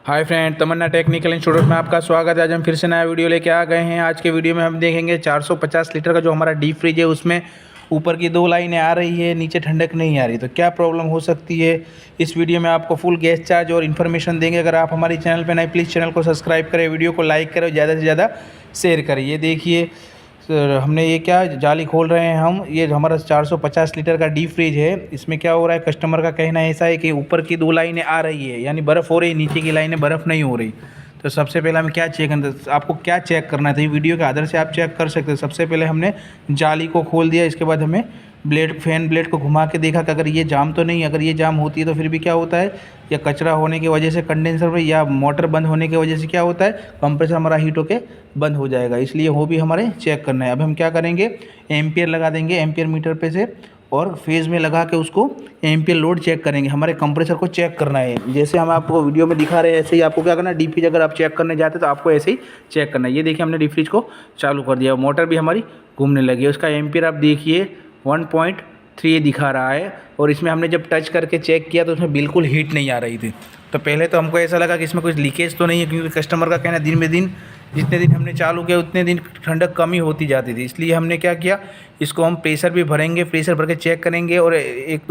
Hi friend, तमन्ना technical institute में आपका स्वागत है। आज हम फिर से नया वीडियो लेके आ गए हैं। आज के वीडियो में हम देखेंगे 450 लीटर का जो हमारा डीप फ्रिज है उसमें ऊपर की 2 लाइनें आ रही है, नीचे ठंडक नहीं आ रही, तो क्या प्रॉब्लम हो सकती है। इस वीडियो में आपको फुल गैस चार्ज और इन्फॉर्मेशन देंगे। अगर आप हमारे चैनल पर नए, प्लीज़ चैनल को सब्सक्राइब करें, वीडियो को लाइक करें और ज़्यादा से ज़्यादा शेयर करें। ये देखिए हमने ये क्या जाली खोल रहे हैं हम। ये हमारा 450 लीटर का डीप फ्रिज है। इसमें क्या हो रहा है, कस्टमर का कहना ऐसा है कि ऊपर की 2 लाइनें आ रही है, यानी बर्फ़ हो रही है, नीचे की लाइनें बर्फ़ नहीं हो रही। तो सबसे पहले हमें क्या चेक करना, आपको क्या चेक करना था, ये वीडियो के आधार से आप चेक कर सकते हैं। सबसे पहले हमने जाली को खोल दिया, इसके बाद हमें फैन ब्लेड को घुमा के देखा कि अगर ये जाम तो नहीं। अगर ये जाम होती है तो फिर भी क्या होता है, या कचरा होने की वजह से कंडेंसर में, या मोटर बंद होने की वजह से क्या होता है, कंप्रेसर हमारा हीट होके बंद हो जाएगा। इसलिए वो भी हमारे चेक करना है। अब हम क्या करेंगे, एम्पियर लगा देंगे एम्पियर मीटर पे से, और फेज़ में लगा के उसको एम्पियर लोड चेक करेंगे। हमारे कंप्रेसर को चेक करना है, जैसे हम आपको वीडियो में दिखा रहे हैं ऐसे ही आपको क्या करना है। डीप फ्रिज अगर आप चेक करने जाते तो आपको ऐसे ही चेक करना है। ये देखिए हमने डीप फ्रिज को चालू कर दिया, मोटर भी हमारी घूमने लगी है। उसका एम्पियर आप देखिए 1.3 दिखा रहा है, और इसमें हमने जब टच करके चेक किया तो उसमें बिल्कुल हीट नहीं आ रही थी। तो पहले तो हमको ऐसा लगा कि इसमें कुछ लीकेज तो नहीं है, क्योंकि कस्टमर का कहना दिन में दिन जितने दिन हमने चालू किया उतने दिन ठंडक कम ही होती जाती थी। इसलिए हमने क्या किया, इसको हम प्रेशर भी भरेंगे, प्रेशर भर के चेक करेंगे, और एक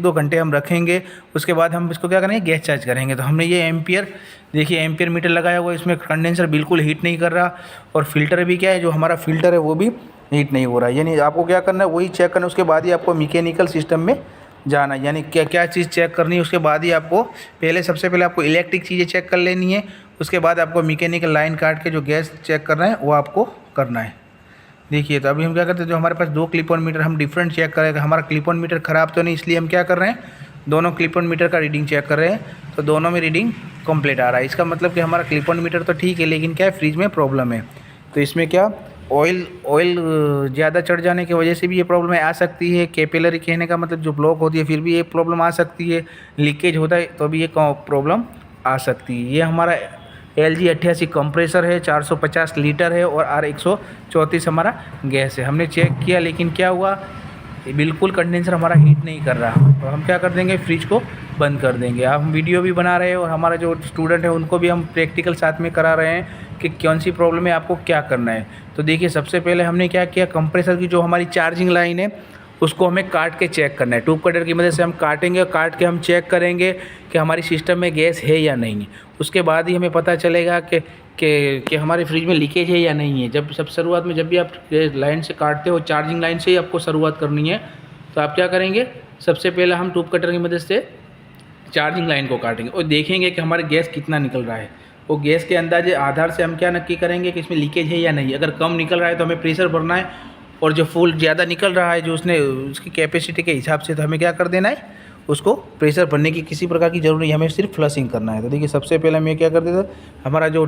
दो घंटे हम रखेंगे। उसके बाद हम इसको क्या करेंगे, गैस चार्ज करेंगे। तो हमने ये एम्पियर देखिए, एम्पियर मीटर लगाया हुआ है, इसमें कंडेंसर बिल्कुल हीट नहीं कर रहा, और फिल्टर भी क्या है, जो हमारा फिल्टर है वो भी हीट नहीं हो रहा है। यानी आपको क्या करना है, वही चेक करना है। उसके बाद ही आपको मैकेनिकल सिस्टम में जाना है, यानी क्या क्या चीज़ चेक करनी है। उसके बाद ही आपको सबसे पहले आपको इलेक्ट्रिक चीज़ें चेक कर लेनी है। उसके बाद आपको मैकेनिकल लाइन काट के जो गैस चेक करना है वो आपको करना है। देखिए, तो अभी हम क्या करते हैं, जो हमारे पास 2 क्लिप ऑन मीटर, हम डिफरेंट चेक करेंगे। हमारा क्लिप ऑन मीटर ख़राब तो नहीं, इसलिए हम क्या कर रहे हैं, दोनों क्लिप ऑन मीटर का रीडिंग चेक कर रहे हैं। तो दोनों में रीडिंग कंप्लीट आ रहा है। इसका मतलब कि हमारा क्लिप ऑन मीटर तो ठीक है, लेकिन क्या है, फ्रिज में प्रॉब्लम है। तो इसमें क्या, ऑयल ज़्यादा चढ़ जाने की वजह से भी ये प्रॉब्लम आ सकती है। कैपिलरी कहने का मतलब जो ब्लॉक होती है, फिर भी ये प्रॉब्लम आ सकती है। लीकेज होता है तो भी ये प्रॉब्लम आ सकती है। ये हमारा LG 88 कंप्रेसर है, 450 लीटर है, और R134 हमारा गैस है। हमने चेक किया, लेकिन क्या हुआ, बिल्कुल कंडेंसर हमारा हीट नहीं कर रहा। तो हम क्या कर देंगे, फ्रिज को बंद कर देंगे। अब हम वीडियो भी बना रहे हैं, और हमारा जो स्टूडेंट है उनको भी हम प्रैक्टिकल साथ में करा रहे हैं कि कौन सी प्रॉब्लम है, आपको क्या करना है। तो देखिए, सबसे पहले हमने क्या किया, कंप्रेसर की जो हमारी चार्जिंग लाइन है उसको हमें काट के चेक करना है। ट्यूब कटर की मदद से हम काटेंगे, और काट के हम चेक करेंगे कि हमारी सिस्टम में गैस है या नहीं। उसके बाद ही हमें पता चलेगा कि हमारे फ्रिज में लीकेज है या नहीं है। जब शुरुआत में जब भी आप लाइन से काटते हो, चार्जिंग लाइन से ही आपको शुरुआत करनी है। तो आप क्या करेंगे, सबसे पहले हम ट्यूब कटर की मदद से चार्जिंग लाइन को काटेंगे और देखेंगे कि हमारे गैस कितना निकल रहा है। वो गैस के अंदाजे आधार से हम क्या नक्की करेंगे कि इसमें लीकेज है या नहीं। अगर कम निकल रहा है तो हमें प्रेशर भरना है, और जो फुल ज़्यादा निकल रहा है, जो उसकी कैपेसिटी के हिसाब से, तो हमें क्या कर देना है, उसको प्रेशर भरने की किसी प्रकार की ज़रूरत नहीं, हमें सिर्फ फ्लशिंग करना है। तो देखिए, सबसे पहले हम ये क्या कर देते, हमारा जो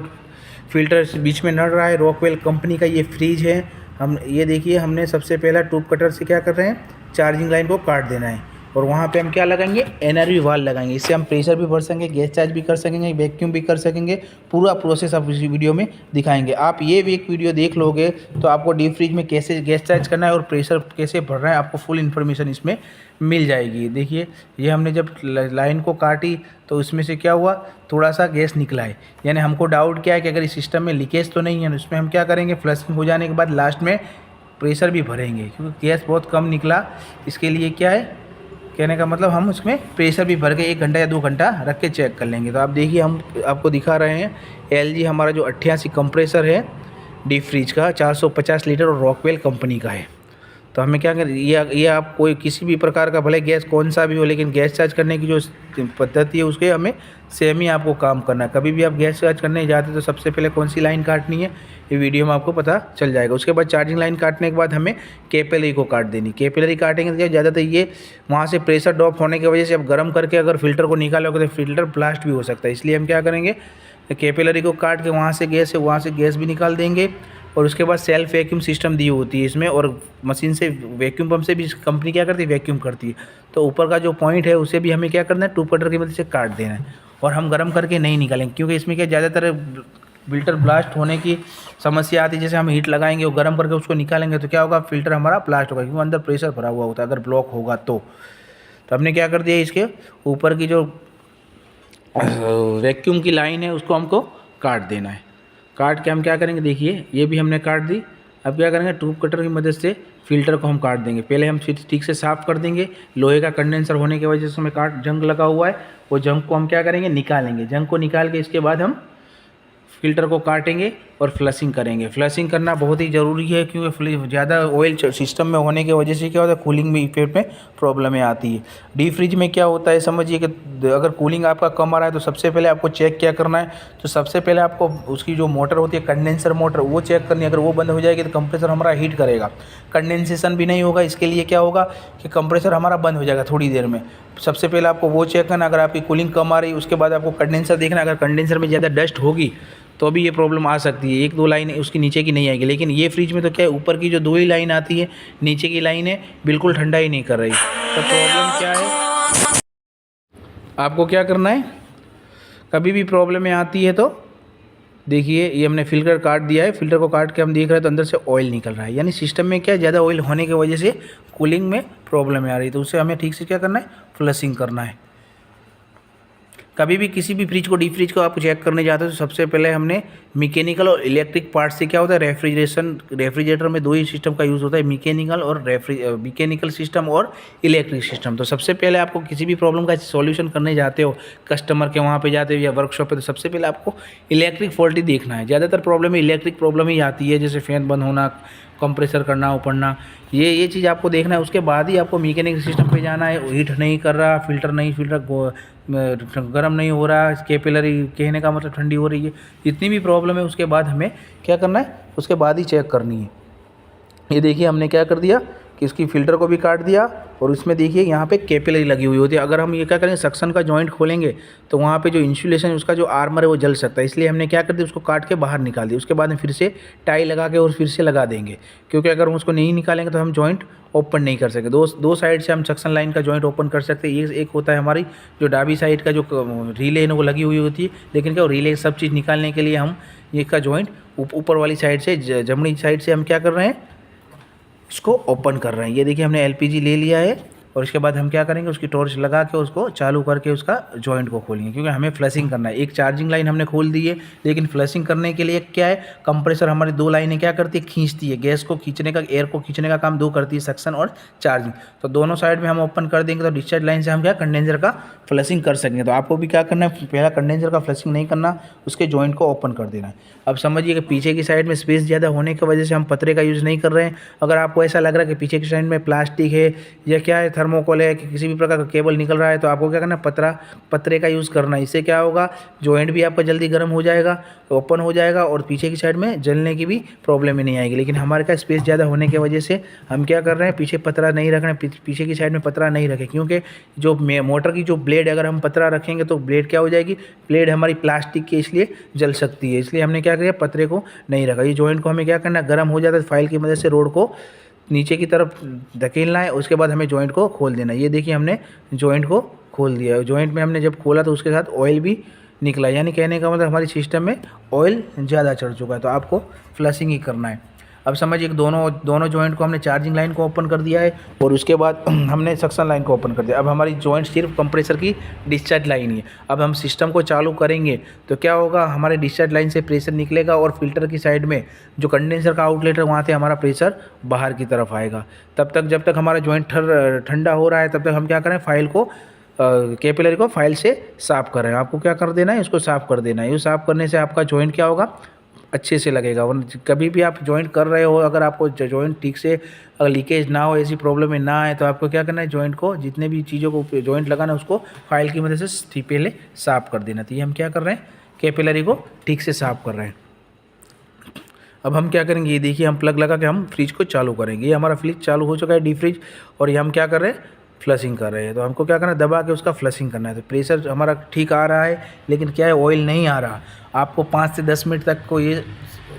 फिल्टर बीच में नड़ रहा है, रॉकवेल कंपनी का ये फ्रिज है। हम ये देखिए, हमने सबसे पहला ट्यूब कटर से क्या कर रहे हैं, चार्जिंग लाइन को काट देना है, और वहाँ पे हम क्या लगाएंगे, NRV वाल्व लगाएंगे। इससे हम प्रेशर भी भर सकेंगे, गैस चार्ज भी कर सकेंगे, वैक्यूम भी कर सकेंगे। पूरा प्रोसेस आप इस वीडियो में दिखाएंगे। आप ये भी एक वीडियो देख लोगे तो आपको डीप फ्रिज में कैसे गैस चार्ज करना है और प्रेशर कैसे भरना है, आपको फुल इन्फॉर्मेशन इसमें मिल जाएगी। देखिए, ये हमने जब लाइन को काटी तो उसमें से क्या हुआ, थोड़ा सा गैस निकला है। यानी हमको डाउट क्या है कि अगर इस सिस्टम में लीकेज तो नहीं है। उसमें हम क्या करेंगे, फ्लशिंग हो जाने के बाद लास्ट में प्रेशर भी भरेंगे, क्योंकि गैस बहुत कम निकला। इसके लिए क्या है, कहने का मतलब हम उसमें प्रेशर भी भर के 1 घंटा या 2 घंटा रख के चेक कर लेंगे। तो आप देखिए, हम आपको दिखा रहे हैं LG हमारा जो 88 कंप्रेसर है डीप फ्रिज का, 450 लीटर, और रॉकवेल कंपनी का है। तो हमें क्या करें, ये आप कोई किसी भी प्रकार का, भले गैस कौन सा भी हो, लेकिन गैस चार्ज करने की जो पद्धति है उसके हमें सेम ही आपको काम करना है। कभी भी आप गैस चार्ज करने जाते तो सबसे पहले कौन सी लाइन काटनी है, ये वीडियो में आपको पता चल जाएगा। उसके बाद चार्जिंग लाइन काटने के बाद हमें कैपिलरी को काट देनी। कैपिलरी काटेंगे तो ज़्यादातर ये वहाँ से प्रेशर ड्रॉप होने की वजह से, अब गर्म करके अगर फिल्टर को निकालोगे तो फिल्टर ब्लास्ट भी हो सकता है। इसलिए हम क्या करेंगे, कैपिलरी को काट के वहाँ से गैस भी निकाल देंगे। और उसके बाद सेल्फ वैक्यूम सिस्टम दी होती है इसमें, और मशीन से वैक्यूम पंप से भी कंपनी क्या करती है, वैक्यूम करती है। तो ऊपर का जो पॉइंट है उसे भी हमें क्या करना है, ट्यूब कटर की मदद से काट देना है। और हम गर्म करके नहीं निकालेंगे, क्योंकि इसमें क्या ज़्यादातर फिल्टर ब्लास्ट होने की समस्या आती है। जैसे हम हीट लगाएंगे और गर्म करके उसको निकालेंगे तो क्या होगा, फिल्टर हमारा ब्लास्ट होगा, क्योंकि अंदर प्रेशर भरा हुआ होता है। अगर ब्लॉक होगा तो हमने क्या कर दिया, इसके ऊपर की जो वैक्यूम की लाइन है उसको हमको काट देना है। काट के हम क्या करेंगे, देखिए ये भी हमने काट दी। अब क्या करेंगे, ट्यूब कटर की मदद से फ़िल्टर को हम काट देंगे। पहले हम ठीक से साफ़ कर देंगे। लोहे का कंडेंसर होने की वजह से हमें जंग लगा हुआ है, वो जंग को हम क्या करेंगे, निकालेंगे। जंग को निकाल के इसके बाद हम फ़िल्टर को काटेंगे और फ्लशिंग करेंगे। फ्लशिंग करना बहुत ही ज़रूरी है, क्योंकि ज़्यादा ऑयल सिस्टम में होने की वजह से क्या होता है, कूलिंग में इफेक्ट में प्रॉब्लमें आती है। डीप फ्रिज में क्या होता है, समझिए कि अगर कूलिंग आपका कम आ रहा है तो सबसे पहले आपको चेक क्या करना है, तो सबसे पहले आपको उसकी जो मोटर होती है, कंडेंसर मोटर, वो चेक करनी है। अगर वो बंद हो जाएगी तो कंप्रेसर हमारा हीट करेगा, कंडेंसेशन भी नहीं होगा। इसके लिए क्या होगा कि कंप्रेसर हमारा बंद हो जाएगा थोड़ी देर में। सबसे पहले आपको वो चेक करना, अगर आपकी कूलिंग कम आ रही है। उसके बाद आपको कंडेंसर देखना, अगर कंडेंसर में ज़्यादा डस्ट होगी तो भी ये प्रॉब्लम आ सकती है। एक दो लाइन उसकी नीचे की नहीं आएगी, लेकिन ये फ्रिज में तो क्या है, ऊपर की जो दो ही लाइन आती है, नीचे की लाइन है बिल्कुल ठंडा ही नहीं कर रही। तो प्रॉब्लम क्या है, आपको क्या करना है, कभी भी प्रॉब्लम में आती है तो देखिए ये हमने फ़िल्टर काट दिया है। फ़िल्टर को काट के हम देख रहे हैं तो अंदर से ऑयल निकल रहा है, यानी सिस्टम में क्या है, ज़्यादा ऑयल होने की वजह से कूलिंग में प्रॉब्लम आ रही है। तो उससे हमें ठीक से क्या करना है, फ्लशिंग करना है। कभी भी किसी भी फ्रिज को, डीप फ्रिज को आप चेक करने जाते हो तो सबसे पहले हमने मैकेनिकल और इलेक्ट्रिक पार्ट से क्या होता है, रेफ्रिजरेटर में दो ही सिस्टम का यूज़ होता है, मैकेनिकल सिस्टम और इलेक्ट्रिक सिस्टम। तो सबसे पहले आपको किसी भी प्रॉब्लम का सॉल्यूशन करने जाते हो, कस्टमर के वहाँ पे जाते हो या वर्कशॉप पे, तो सबसे पहले आपको इलेक्ट्रिक फॉल्ट ही देखना है। ज़्यादातर प्रॉब्लम इलेक्ट्रिक प्रॉब्लम ही आती है, जैसे फ़ैन बंद होना, कंप्रेसर करना, उपड़ना, ये चीज़ आपको देखना है। उसके बाद ही आपको मैकेनिकल सिस्टम पे जाना है। हीट नहीं कर रहा, फ़िल्टर गर्म नहीं हो रहा, कैपिलरी, कहने का मतलब ठंडी हो रही है, जितनी भी प्रॉब्लम है उसके बाद हमें क्या करना है, उसके बाद ही चेक करनी है। ये देखिए हमने क्या कर दिया कि इसकी फ़िल्टर को भी काट दिया, और उसमें देखिए यहाँ पे कैपिलरी लगी हुई होती है। अगर हम ये क्या करेंगे, सक्शन का जॉइंट खोलेंगे तो वहाँ पे जो इंसुलेशन, उसका जो आर्मर है वो जल सकता है। इसलिए हमने क्या कर दिया, उसको काट के बाहर निकाल दिया। उसके बाद में फिर से टाई लगा के और फिर से लगा देंगे, क्योंकि अगर हम उसको नहीं निकालेंगे तो हम जॉइंट ओपन नहीं कर सकते। दो साइड से हम सक्शन लाइन का जॉइंट ओपन कर सकते हैं। ये एक होता है हमारी जो डाबी साइड का जो रिले है ना, वो लगी हुई होती है, लेकिन क्या रिले सब चीज़ निकालने के लिए हम ये का जॉइंट ऊपर वाली साइड से, जमनी साइड से हम क्या कर रहे हैं, इसको ओपन कर रहे हैं। ये देखिए हमने एलपीजी ले लिया है, और इसके बाद हम क्या करेंगे, उसकी टॉर्च लगा के उसको चालू करके उसका जॉइंट को खोलेंगे, क्योंकि हमें फ्लशिंग करना है। एक चार्जिंग लाइन हमने खोल दी है, लेकिन फ्लशिंग करने के लिए क्या है, कंप्रेसर हमारी दो लाइनें क्या करती है, खींचती है। गैस को खींचने का, एयर को खींचने का काम दो करती है, सक्शन और चार्जिंग। तो दोनों साइड में हम ओपन कर देंगे तो डिस्चार्ज लाइन से हम क्या कंडेंसर का फ्लशिंग कर सकेंगे। तो आपको भी क्या करना है, पहला कंडेंसर का फ्लशिंग नहीं करना, उसके जॉइंट को ओपन कर देना है। अब समझिए कि पीछे की साइड में स्पेस ज़्यादा होने की वजह से हम पतरे का यूज़ नहीं कर रहे हैं। अगर आपको ऐसा लग रहा है कि पीछे की साइड में प्लास्टिक है या क्या है, थर्मोकोल है, कि किसी भी प्रकार का केबल निकल रहा है, तो आपको क्या करना है, पतरे का यूज़ करना है। इससे क्या होगा, जॉइंट भी आपका जल्दी गर्म हो जाएगा, ओपन हो जाएगा, और पीछे की साइड में जलने की भी प्रॉब्लम ही नहीं आएगी। लेकिन हमारे का स्पेस ज़्यादा होने की वजह से हम क्या कर रहे हैं, पीछे पतरा नहीं रख रहे हैं, पीछे की साइड में पतरा नहीं रखें, क्योंकि जो मोटर की जो ब्लेड, अगर हम पतरा रखेंगे तो ब्लेड क्या हो जाएगी, ब्लेड हमारी प्लास्टिक की, इसलिए जल सकती है। इसलिए हमने क्या किया, पतरे को नहीं रखा। ये जॉइंट को हमें क्या करना है, गर्म हो जाता है, फाइल की मदद से रोड को नीचे की तरफ धकेलना है, उसके बाद हमें जॉइंट को खोल देना है। ये देखिए हमने जॉइंट को खोल दिया है। जॉइंट में हमने जब खोला तो उसके साथ ऑयल भी निकला, यानी कहने का मतलब हमारी सिस्टम में ऑयल ज़्यादा चढ़ चुका है, तो आपको फ्लशिंग ही करना है। अब समझिए दोनों जॉइंट को हमने चार्जिंग लाइन को ओपन कर दिया है, और उसके बाद हमने सक्शन लाइन को ओपन कर दिया। अब हमारी जॉइंट सिर्फ कंप्रेसर की डिस्चार्ज लाइन ही है। अब हम सिस्टम को चालू करेंगे तो क्या होगा, हमारे डिस्चार्ज लाइन से प्रेशर निकलेगा, और फिल्टर की साइड में जो कंडेंसर का आउटलेट है वहाँ से हमारा प्रेशर बाहर की तरफ आएगा। तब तक, जब तक हमारा जॉइंट ठंडा हो रहा है, तब तक हम क्या करें, फाइल को, कैपिलरी को फाइल से साफ़ कर रहे हैं। आपको क्या कर देना है, इसको साफ़ कर देना है। ये साफ़ करने से आपका जॉइंट क्या होगा, अच्छे से लगेगा। वरना कभी भी आप जॉइंट कर रहे हो, अगर आपको जॉइंट ठीक से अगर लीकेज ना हो, ऐसी प्रॉब्लम में ना आए, तो आपको क्या करना है, जॉइंट को, जितने भी चीज़ों को जॉइंट लगाना है, उसको फाइल की मदद से पहले साफ़ कर देना। तो ये हम क्या कर रहे हैं, कैपिलरी को ठीक से साफ़ कर रहे हैं। अब हम क्या करेंगे, ये देखिए हम प्लग लगा के हम फ्रिज को चालू करेंगे। ये हमारा फ्रिज चालू हो चुका है, डीप फ्रिज, और ये हम क्या कर रहे हैं, फ्लशिंग कर रहे हैं। तो हमको क्या करना है, दबा के उसका फ्लशिंग करना है। तो प्रेशर हमारा ठीक आ रहा है, लेकिन क्या है, ऑयल नहीं आ रहा। आपको 5 से 10 मिनट तक को ये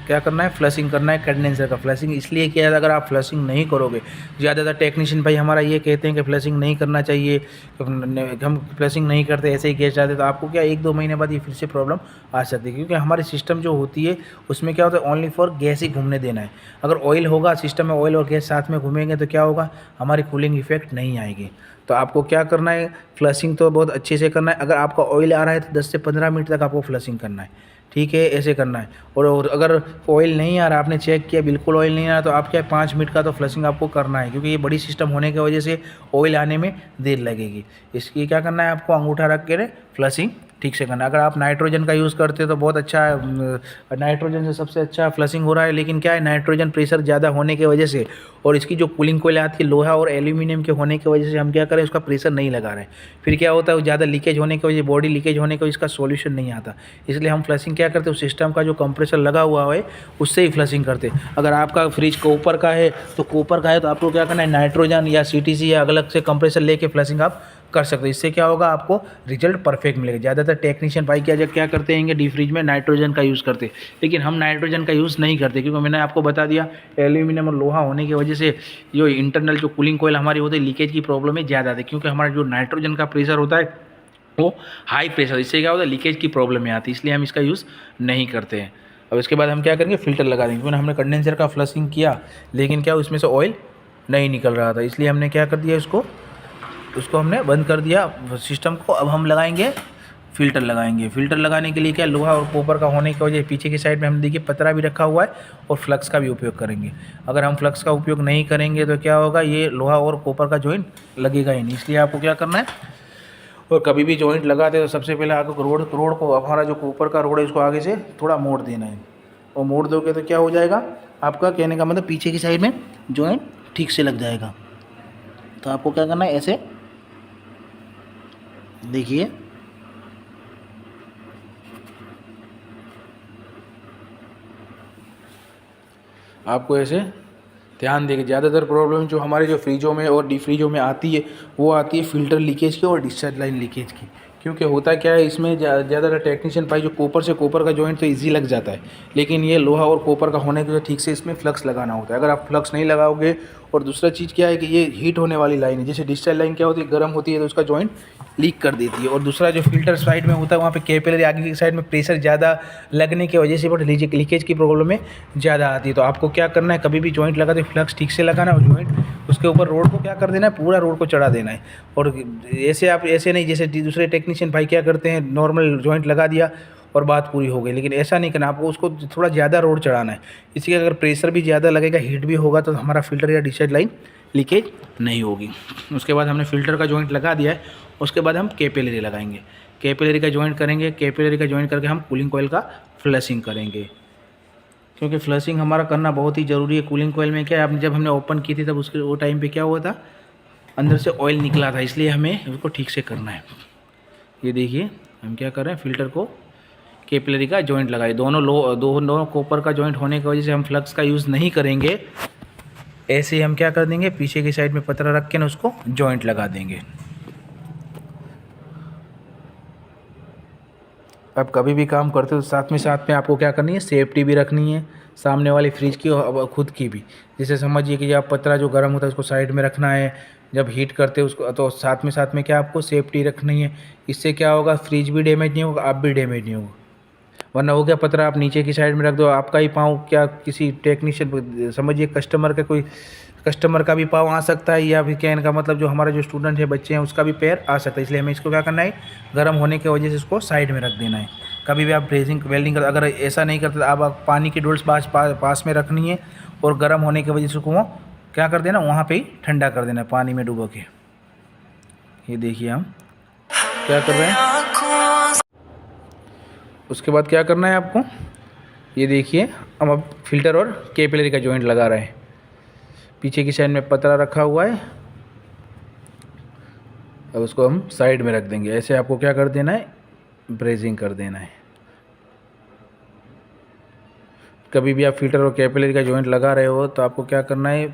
क्या करना है, फ्लशिंग करना है। कंडेंसर का फ्लशिंग इसलिए किया है, अगर आप फ्लशिंग नहीं करोगे, ज़्यादातर टेक्नीशियन भाई हमारा ये कहते हैं कि फ्लशिंग नहीं करना चाहिए, हम फ्लशिंग नहीं करते, ऐसे ही गैस जाते, तो आपको क्या 1-2 महीने बाद ये फिर से प्रॉब्लम आ सकती है। क्योंकि हमारी सिस्टम जो होती है उसमें क्या होता है, ओनली फॉर गैस ही घूमने देना है। अगर ऑयल होगा सिस्टम में, ऑयल और गैस साथ में घूमेंगे तो क्या होगा, हमारी कूलिंग इफेक्ट नहीं आएगी। तो आपको क्या करना है, फ्लशिंग तो बहुत अच्छे से करना है। अगर आपका ऑयल आ रहा है तो 10 से 15 मिनट तक आपको फ्लशिंग करना है, ठीक है, ऐसे करना है। और अगर ऑयल नहीं आ रहा, आपने चेक किया बिल्कुल ऑयल नहीं आ रहा, तो आप क्या 5 मिनट का तो फ्लशिंग आपको करना है, क्योंकि ये बड़ी सिस्टम होने की वजह से ऑयल आने में देर लगेगी। इसकी क्या करना है, आपको अंगूठा रख के फ्लशिंग ठीक से करना है। अगर आप नाइट्रोजन का यूज़ करते हो तो बहुत अच्छा है, नाइट्रोजन से सबसे अच्छा फ्लशिंग हो रहा है। लेकिन क्या है, नाइट्रोजन प्रेशर ज़्यादा होने की वजह से और इसकी जो कूलिंग कोयल आती है लोहा और एल्यूमिनियम के होने की वजह से हम क्या करें, उसका प्रेशर नहीं लगा रहे हैं। फिर क्या होता है, ज़्यादा लीकेज होने की वजह, बॉडी लीकेज होने की वजह इसका सॉल्यूशन नहीं आता। इसलिए हम फ्लशिंग क्या करते हैं, उस सिस्टम का जो कंप्रेसर लगा हुआ है उससे ही फ्लशिंग करते हैं। अगर आपका फ्रिज कॉपर का है तो आपको क्या करना है, नाइट्रोजन या सीटीसी या अलग से कंप्रेसर लेके फ्लशिंग आप कर सकते हो। इससे क्या होगा, आपको रिजल्ट परफेक्ट मिलेगा। ज़्यादातर टेक्नीशियन भाई क्या करते हैं, डीप फ्रिज में नाइट्रोजन का यूज़ करते हैं, लेकिन हम नाइट्रोजन का यूज़ नहीं करते, क्योंकि मैंने आपको बता दिया एल्यूमिनियम और लोहा होने की वजह से जो इंटरनल जो कूलिंग कोयल हमारी होती है, लीकेज की प्रॉब्लम है ज़्यादा आती है, क्योंकि हमारा जो नाइट्रोजन का प्रेशर होता है वो हाई प्रेशर, इससे क्या होता है, लीकेज की प्रॉब्लम में आती है, इसलिए हम इसका यूज़ नहीं करते हैं। अब इसके बाद हम क्या करेंगे, फ़िल्टर लगा देंगे, क्योंकि हमने कंडेंसर का फ्लशिंग किया लेकिन क्या उसमें से ऑयल नहीं निकल रहा था, इसलिए हमने क्या कर दिया, उसको हमने बंद कर दिया सिस्टम को। अब हम लगाएंगे फ़िल्टर लगाएंगे। फ़िल्टर लगाने के लिए क्या, लोहा और कॉपर का होने की वजह पीछे की साइड में हमने देखिए पतरा भी रखा हुआ है और फ्लक्स का भी उपयोग करेंगे। अगर हम फ्लक्स का उपयोग नहीं करेंगे तो क्या होगा, ये लोहा और कॉपर का जॉइंट लगेगा ही नहीं। इसलिए आपको क्या करना है, और कभी भी जॉइंट लगाते हैं तो सबसे पहले आपको रोड को, हमारा जो कॉपर का रोड है इसको आगे से थोड़ा मोड़ देना है, और मोड़ दोगे तो क्या हो जाएगा, आपका कहने का मतलब पीछे की साइड में जॉइंट ठीक से लग जाएगा। तो आपको क्या करना है, ऐसे देखिए, आपको ऐसे ध्यान देंगे। ज़्यादातर प्रॉब्लम जो हमारे जो फ्रीजों में और डीप फ्रीजों में आती है वो आती है फ़िल्टर लीकेज की और डिस्चार्ज लाइन लीकेज की। क्योंकि होता क्या है, इसमें ज़्यादातर टेक्नीशियन भाई जो कॉपर से कॉपर का जॉइंट तो इजी लग जाता है, लेकिन ये लोहा और कॉपर का होने के लिए ठीक से इसमें फ्लक्स लगाना होता है। अगर आप फ्लक्स नहीं लगाओगे, और दूसरा चीज़ क्या है कि ये हीट होने वाली लाइन है, जैसे डिस्चार्ज लाइन क्या होती है, गर्म होती है तो उसका जॉइंट लीक कर देती है। और दूसरा जो फिल्टर साइड में होता है वहाँ पे कैपिलरी आगे की साइड में प्रेशर ज़्यादा लगने की वजह से बट लीकेज की प्रॉब्लम में ज़्यादा आती है। तो आपको क्या करना है, कभी भी जॉइंट लगाते फ्लक्स ठीक से लगाना, और जॉइंट उसके ऊपर रोड को क्या कर देना है, पूरा रोड को चढ़ा देना है। और ऐसे नहीं जैसे दूसरे टेक्नीशियन भाई क्या करते हैं, नॉर्मल जॉइंट लगा दिया और बात पूरी हो गई, लेकिन ऐसा नहीं करना, आपको उसको थोड़ा ज़्यादा रोड चढ़ाना है। इसलिए अगर प्रेशर भी ज़्यादा लगेगा, हीट भी होगा, तो हमारा फिल्टर या डिस्चार्ज लाइन लीकेज नहीं होगी। उसके बाद हमने फ़िल्टर का जॉइंट लगा दिया है, उसके बाद हम कैपिलरी लगाएंगे। कैपिलरी का जॉइंट करेंगे, कैपिलरी का जॉइंट करके हम कूलिंग कोयल का फ्लशिंग करेंगे, क्योंकि फ्लशिंग हमारा करना बहुत ही ज़रूरी है। कूलिंग कोयल में क्या है, जब हमने ओपन की थी तब वो टाइम पे क्या हुआ था, अंदर से ऑयल निकला था, इसलिए हमें उसको ठीक से करना है। ये देखिए हम क्या कर रहे हैं, फ़िल्टर को कैपिलरी का जॉइंट लगाए। दोनों कॉपर का जॉइंट होने की वजह से हम फ्लक्स का यूज़ नहीं करेंगे, ऐसे ही हम क्या कर देंगे, पीछे की साइड में पतरा रख के ना उसको जॉइंट लगा देंगे। अब कभी भी काम करते हो साथ में आपको क्या करनी है, सेफ्टी भी रखनी है, सामने वाली फ्रिज की और खुद की भी। जैसे समझिए कि आप पतरा जो गर्म होता है उसको साइड में रखना है, जब हीट करते हो उसको, तो साथ में क्या आपको सेफ्टी रखनी है। इससे क्या होगा, फ्रिज भी डैमेज नहीं होगा, आप भी डैमेज नहीं होगा। वरना हो गया पतरा आप नीचे की साइड में रख दो, आपका ही पाँव क्या किसी टेक्नीशियन, समझिए कस्टमर का भी पाँव आ सकता है, या फिर कहने का मतलब जो हमारा जो स्टूडेंट है, बच्चे हैं, उसका भी पैर आ सकता है। इसलिए हमें इसको क्या करना है, गर्म होने की वजह से इसको साइड में रख देना है। कभी भी आप ब्रेजिंग वेल्डिंग कर, अगर ऐसा नहीं करते तो आप पानी की डोल्स पास में रखनी है, और गर्म होने की वजह से उसको क्या कर देना, वहाँ पर ही ठंडा कर देना पानी में डुबो के। ये देखिए हम क्या कर रहे हैं। उसके बाद क्या करना है आपको, ये देखिए हम अब फिल्टर और कैपिलरी का जॉइंट लगा रहे हैं। पीछे की साइड में पतरा रखा हुआ है, अब उसको हम साइड में रख देंगे। ऐसे आपको क्या कर देना है, ब्रेजिंग कर देना है। कभी भी आप फिल्टर और कैपिलरी का जॉइंट लगा रहे हो तो आपको क्या करना है,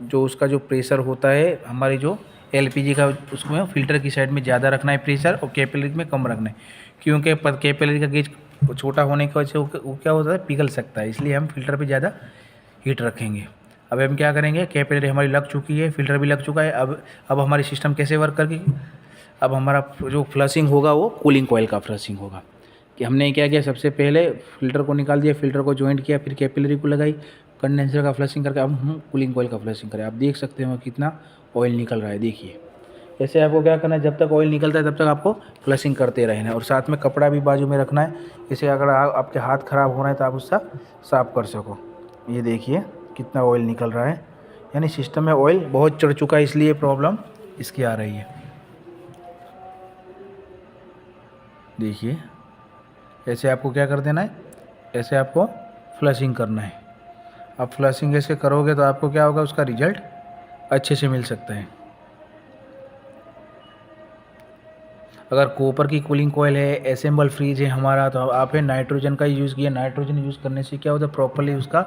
जो उसका जो प्रेशर होता है हमारी जो एलपीजी का, उसमें फ़िल्टर की साइड में ज़्यादा रखना है प्रेशर, और कैपिलरी में कम रखना है, क्योंकि कैपिलरी का गेज छोटा होने की वजह से वो क्या होता है, पिघल सकता है। इसलिए हम फिल्टर पे ज़्यादा हीट रखेंगे। अब हम क्या करेंगे, कैपिलरी हमारी लग चुकी है, फिल्टर भी लग चुका है। अब हमारी सिस्टम कैसे वर्क करके, अब हमारा जो फ्लशिंग होगा वो कूलिंग कोयल का फ्लशिंग होगा। कि हमने क्या किया, सबसे पहले फ़िल्टर को निकाल दिया, फ़िल्टर को जॉइंट किया, फिर कैपिलरी को लगाई, कंडेंसर का फ्लशिंग करके अब हम कूलिंग कोयल का फ्लशिंग करें। आप देख सकते हो कितना ऑयल निकल रहा है, देखिए ऐसे आपको क्या करना है, जब तक ऑयल निकलता है तब तक आपको फ्लशिंग करते रहना है। और साथ में कपड़ा भी बाजू में रखना है, इसे अगर आपके हाथ ख़राब हो रहे हैं तो आप उसका साफ़ कर सको। ये देखिए कितना ऑयल निकल रहा है, यानी सिस्टम में ऑयल बहुत चढ़ चुका है, इसलिए प्रॉब्लम इसकी आ रही है। देखिए ऐसे आपको क्या कर देना है, ऐसे आपको फ्लशिंग करना है। आप फ्लशिंग ऐसे करोगे तो आपको क्या होगा, उसका रिजल्ट अच्छे से मिल सकता है। अगर कॉपर की कूलिंग कोयल है, एसेंबल फ्रीज है हमारा, तो आप नाइट्रोजन का यूज़ किया। नाइट्रोजन यूज़ करने से क्या होता है, प्रॉपर्ली उसका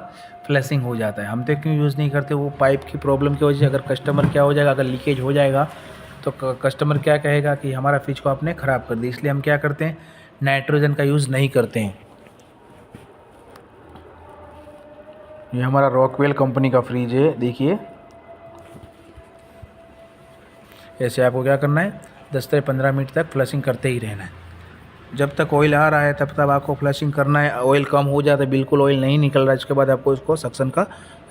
फ्लशिंग हो जाता है। हम तो क्यों यूज़ नहीं करते, वो पाइप की प्रॉब्लम की वजह से। अगर कस्टमर क्या हो जाएगा, अगर लीकेज हो जाएगा तो कस्टमर क्या कहेगा कि हमारा फ्रिज को आपने ख़राब कर दिया। इसलिए हम क्या करते हैं, नाइट्रोजन का यूज़ नहीं करते हैं। ये हमारा रॉकवेल कंपनी का फ्रिज है, देखिए। ऐसे आपको क्या करना है, 10 से 15 मिनट तक फ्लशिंग करते ही रहना है। जब तक ऑयल आ रहा है तब तक आपको फ्लशिंग करना है। ऑयल कम हो जाता है, बिल्कुल ऑयल नहीं निकल रहा है, उसके बाद आपको इसको सक्शन का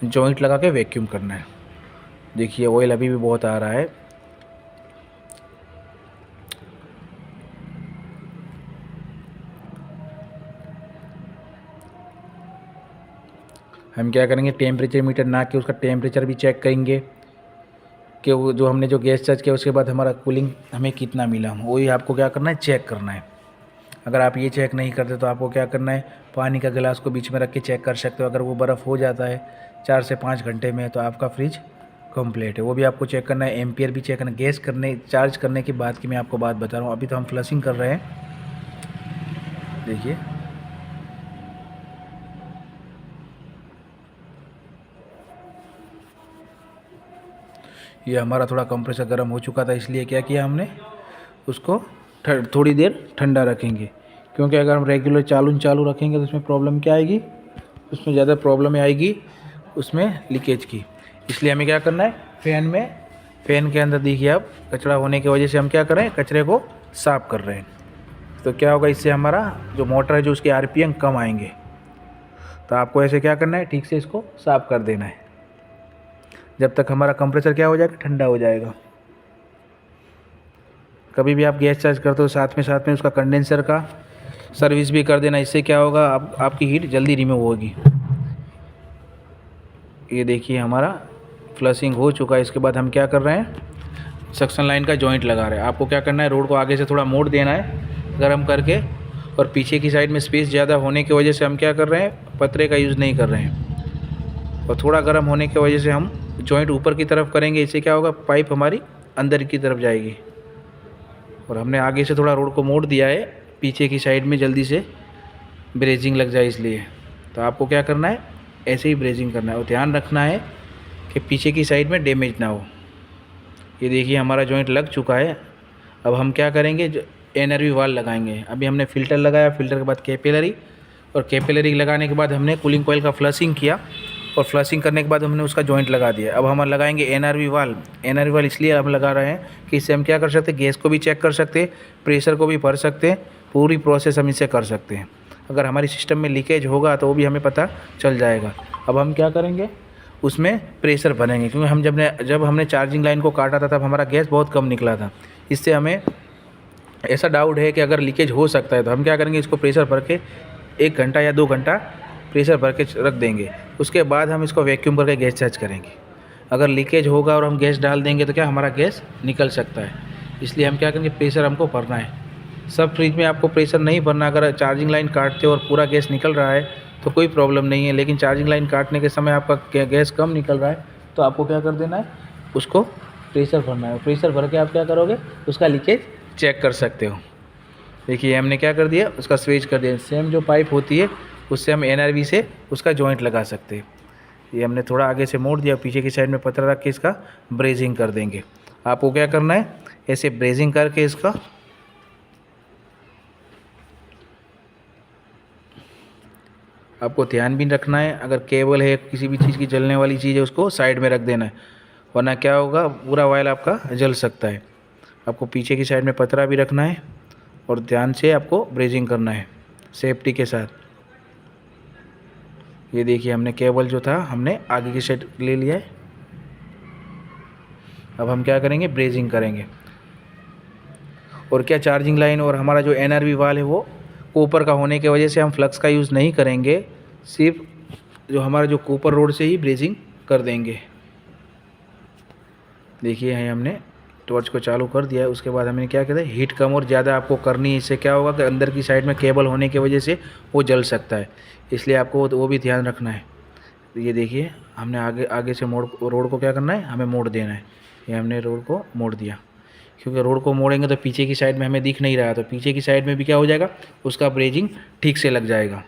जॉइंट लगा के वैक्यूम करना है। देखिए ऑयल अभी भी बहुत आ रहा है। हम क्या करेंगे, टेम्परेचर मीटर ना के उसका टेम्परेचर भी चेक करेंगे कि वो जो हमने जो गैस चार्ज किया उसके बाद हमारा कूलिंग हमें कितना मिला, वही आपको क्या करना है, चेक करना है। अगर आप ये चेक नहीं करते तो आपको क्या करना है, पानी का गिलास को बीच में रख के चेक कर सकते हो। अगर वो बर्फ़ हो जाता है 4 से 5 घंटे में तो आपका फ्रिज कंप्लीट है। वो भी आपको चेक करना है, एम्पियर भी चेक करना है। गैस करने चार्ज करने के बाद की मैं आपको बात बता रहा हूँ, अभी तो हम फ्लशिंग कर रहे हैं। देखिए ये हमारा थोड़ा कंप्रेसर गर्म हो चुका था, इसलिए क्या किया हमने, उसको थोड़ी देर ठंडा रखेंगे। क्योंकि अगर हम रेगुलर चालू रखेंगे तो उसमें प्रॉब्लम क्या आएगी, उसमें ज़्यादा प्रॉब्लम आएगी उसमें लीकेज की। इसलिए हमें क्या करना है, फ़ैन के अंदर देखिए आप कचरा होने की वजह से हम क्या कर रहे हैं, कचरे को साफ़ कर रहे हैं। तो क्या होगा, इससे हमारा जो मोटर है जो उसके आरपीएम कम आएंगे। तो आपको ऐसे क्या करना है, ठीक से इसको साफ़ कर देना है जब तक हमारा कंप्रेसर क्या हो जाएगा, ठंडा हो जाएगा। कभी भी आप गैस चार्ज करते हो साथ में उसका कंडेंसर का सर्विस भी कर देना। इससे क्या होगा, आपकी हीट जल्दी रिमूव होगी। ये देखिए हमारा फ्लशिंग हो चुका है। इसके बाद हम क्या कर रहे हैं, सक्शन लाइन का जॉइंट लगा रहे हैं। आपको क्या करना है, रोड को आगे से थोड़ा मोड़ देना है गर्म करके, और पीछे की साइड में स्पेस ज़्यादा होने की वजह से हम क्या कर रहे हैं, पतरे का यूज़ नहीं कर रहे हैं। और थोड़ा गर्म होने की वजह से हम जॉइंट ऊपर की तरफ करेंगे। इससे क्या होगा, पाइप हमारी अंदर की तरफ जाएगी। और हमने आगे से थोड़ा रोड को मोड़ दिया है, पीछे की साइड में जल्दी से ब्रेजिंग लग जाए इसलिए। तो आपको क्या करना है, ऐसे ही ब्रेजिंग करना है और ध्यान रखना है कि पीछे की साइड में डैमेज ना हो। ये देखिए हमारा जॉइंट लग चुका है। अब हम क्या करेंगे, एनआरवी वाल लगाएंगे। अभी हमने फ़िल्टर लगाया, फ़िल्टर के बाद कैपिलरी, और कैपिलरी लगाने के बाद हमने कूलिंग कॉइल का फ्लशिंग किया, और फ्लशिंग करने के बाद हमने उसका जॉइंट लगा दिया। अब हम लगाएंगे एनआरवी वाल। एनआरवी वाल इसलिए हम लगा रहे हैं कि इससे हम क्या कर सकते हैं, गैस को भी चेक कर सकते हैं, प्रेशर को भी भर सकते हैं, पूरी प्रोसेस हम इससे कर सकते हैं। अगर हमारी सिस्टम में लीकेज होगा तो वो भी हमें पता चल जाएगा। अब हम क्या करेंगे, उसमें प्रेशर भरेंगे, क्योंकि हम जब हमने चार्जिंग लाइन को काटा था तब हमारा गैस बहुत कम निकला था। इससे हमें ऐसा डाउट है कि अगर लीकेज हो सकता है, तो हम क्या करेंगे, इसको प्रेशर भर के 1 घंटा या 2 घंटा प्रेशर भर के रख देंगे। उसके बाद हम इसको वैक्यूम करके गैस चार्ज करेंगे। अगर लीकेज होगा और हम गैस डाल देंगे तो क्या हमारा गैस निकल सकता है। इसलिए हम क्या करेंगे, प्रेशर हमको भरना है। सब फ्रिज में आपको प्रेशर नहीं भरना। अगर चार्जिंग लाइन काटते हो और पूरा गैस निकल रहा है तो कोई प्रॉब्लम नहीं है, लेकिन चार्जिंग लाइन काटने के समय आपका गैस कम निकल रहा है तो आपको क्या कर देना है, उसको प्रेशर भरना है। प्रेशर भर के आप क्या करोगे, उसका लीकेज चेक कर सकते हो। देखिए हमने क्या कर दिया, उसका स्विच कर दिया। सेम जो पाइप होती है उससे हम एनआरवी से उसका जॉइंट लगा सकते हैं। ये हमने थोड़ा आगे से मोड़ दिया, पीछे की साइड में पतरा रख के इसका ब्रेजिंग कर देंगे। आपको क्या करना है, ऐसे ब्रेजिंग करके इसका आपको ध्यान भी रखना है। अगर केबल है, किसी भी चीज़ की जलने वाली चीज़ है, उसको साइड में रख देना है, वरना क्या होगा, पूरा वायर आपका जल सकता है। आपको पीछे की साइड में पतरा भी रखना है और ध्यान से आपको ब्रेजिंग करना है सेफ्टी के साथ। ये देखिए हमने केबल जो था हमने आगे की साइड ले लिया है। अब हम क्या करेंगे, ब्रेजिंग करेंगे। और क्या चार्जिंग लाइन और हमारा जो NRV वाल है वो कॉपर का होने की वजह से हम फ्लक्स का यूज़ नहीं करेंगे, सिर्फ जो हमारा जो कॉपर रोड से ही ब्रेजिंग कर देंगे। देखिए है हमने टॉर्च को चालू कर दिया है। उसके बाद हमने क्या कहते हैं, हीट कम और ज़्यादा आपको करनी है। इससे क्या होगा कि अंदर की साइड में केबल होने की वजह से वो जल सकता है, इसलिए आपको वो भी ध्यान रखना है। तो ये देखिए हमने आगे से रोड को क्या करना है, हमें मोड़ देना है। ये हमने रोड को मोड़ दिया, क्योंकि रोड को मोड़ेंगे तो पीछे की साइड में हमें दिख नहीं रहा, तो पीछे की साइड में भी क्या हो जाएगा, उसका ब्रेजिंग ठीक से लग जाएगा।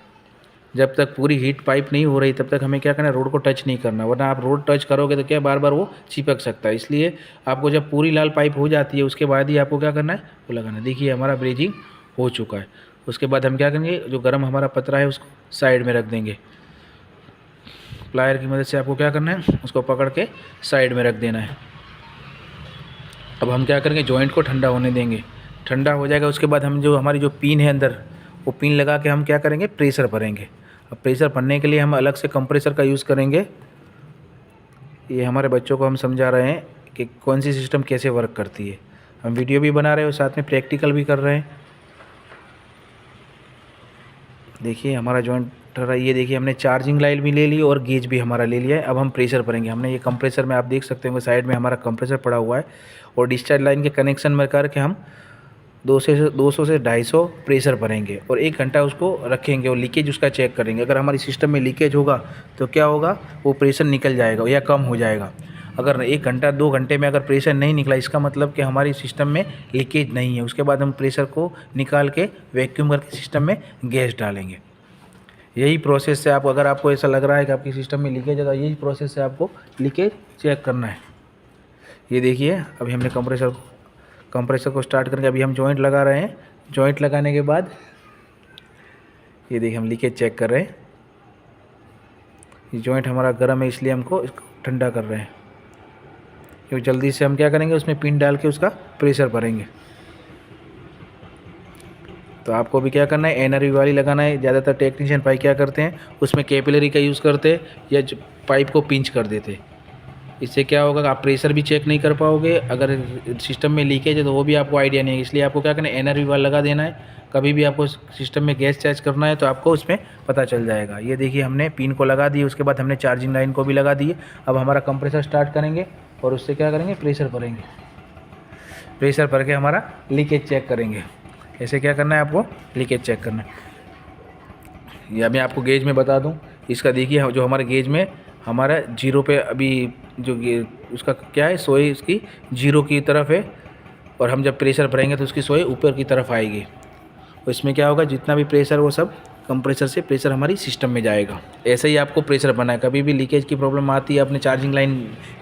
जब तक पूरी हीट पाइप नहीं हो रही तब तक हमें क्या करना है, रोड को टच नहीं करना, वरना आप रोड टच करोगे तो क्या बार बार वो चिपक सकता है। इसलिए आपको जब पूरी लाल पाइप हो जाती है उसके बाद ही आपको क्या करना है, वो लगाना है। देखिए हमारा ब्रेजिंग हो चुका है। उसके बाद हम क्या करेंगे, जो गर्म हमारा पतरा है उसको साइड में रख देंगे। प्लायर की मदद से आपको क्या करना है, उसको पकड़ के साइड में रख देना है। अब हम क्या करेंगे, जॉइंट को ठंडा होने देंगे। ठंडा हो जाएगा उसके बाद हम जो हमारी जो पिन है अंदर, वो पिन लगा के हम क्या करेंगे, प्रेशर भरेंगे। अब प्रेशर भरने के लिए हम अलग से कंप्रेसर का यूज़ करेंगे। ये हमारे बच्चों को हम समझा रहे हैं कि कौन सी सिस्टम कैसे वर्क करती है। हम वीडियो भी बना रहे हैं और साथ में प्रैक्टिकल भी कर रहे हैं। देखिए हमारा जॉइंट ठहरा। ये देखिए हमने चार्जिंग लाइन भी ले ली और गेज भी हमारा ले लिया है। अब हम प्रेशर भरेंगे। हमने ये कंप्रेसर में आप देख सकते हैं साइड में हमारा कंप्रेसर पड़ा हुआ है, और डिस्चार्ज लाइन के कनेक्शन में करके हम 200 से 250 प्रेशर भरेंगे और 1 घंटा उसको रखेंगे और लीकेज उसका चेक करेंगे। अगर हमारी सिस्टम में लीकेज होगा तो क्या होगा, वो प्रेशर निकल जाएगा या कम हो जाएगा। अगर 1 घंटा 2 घंटे में अगर प्रेशर नहीं निकला, इसका मतलब कि हमारी सिस्टम में लीकेज नहीं है। उसके बाद हम प्रेशर को निकाल के वैक्यूम करके सिस्टम में गैस डालेंगे। यही प्रोसेस से अगर आपको ऐसा लग रहा है कि आपकी सिस्टम में लीकेज है तो यही प्रोसेस से आपको लीकेज चेक करना है। ये देखिए अभी हमने कंप्रेसर को स्टार्ट करके अभी हम जॉइंट लगा रहे हैं। जॉइंट लगाने के बाद ये देखिए हम लीकेज चेक कर रहे हैं। ये जॉइंट हमारा गर्म है इसलिए हमको इसको ठंडा कर रहे हैं, क्योंकि जल्दी से हम क्या करेंगे, उसमें पिन डाल के उसका प्रेशर भरेंगे। तो आपको भी क्या करना है, NRV वाली लगाना है। ज़्यादातर टेक्नीशियन पाइप क्या करते हैं, उसमें कैपिलरी का यूज़ करते या पाइप को पिंच कर देते। इससे क्या होगा, आप प्रेशर भी चेक नहीं कर पाओगे। अगर सिस्टम में लीकेज है तो वो भी आपको आइडिया नहीं है। इसलिए आपको क्या करना है, NRV वाला लगा देना है। कभी भी आपको सिस्टम में गैस चेक करना है तो आपको उसमें पता चल जाएगा। ये देखिए हमने पिन को लगा दी, उसके बाद हमने चार्जिंग लाइन को भी लगा दी। अब हमारा कंप्रेसर स्टार्ट करेंगे और उससे क्या करेंगे, प्रेशर भरेंगे। प्रेशर भर के हमारा लीकेज चेक करेंगे। ऐसे क्या करना है, आपको लीकेज चेक करना है। या मैं आपको गेज में बता दूं, इसका देखिए जो हमारे गेज में हमारा 0 पे अभी जो उसका क्या है, सोई उसकी 0 की तरफ है, और हम जब प्रेशर भरेंगे तो उसकी सोई ऊपर की तरफ आएगी। तो इसमें क्या होगा, जितना भी प्रेशर वो सब कंप्रेसर से प्रेशर हमारी सिस्टम में जाएगा। ऐसे ही आपको प्रेशर भरना है। कभी भी लीकेज की प्रॉब्लम आती है, आपने चार्जिंग लाइन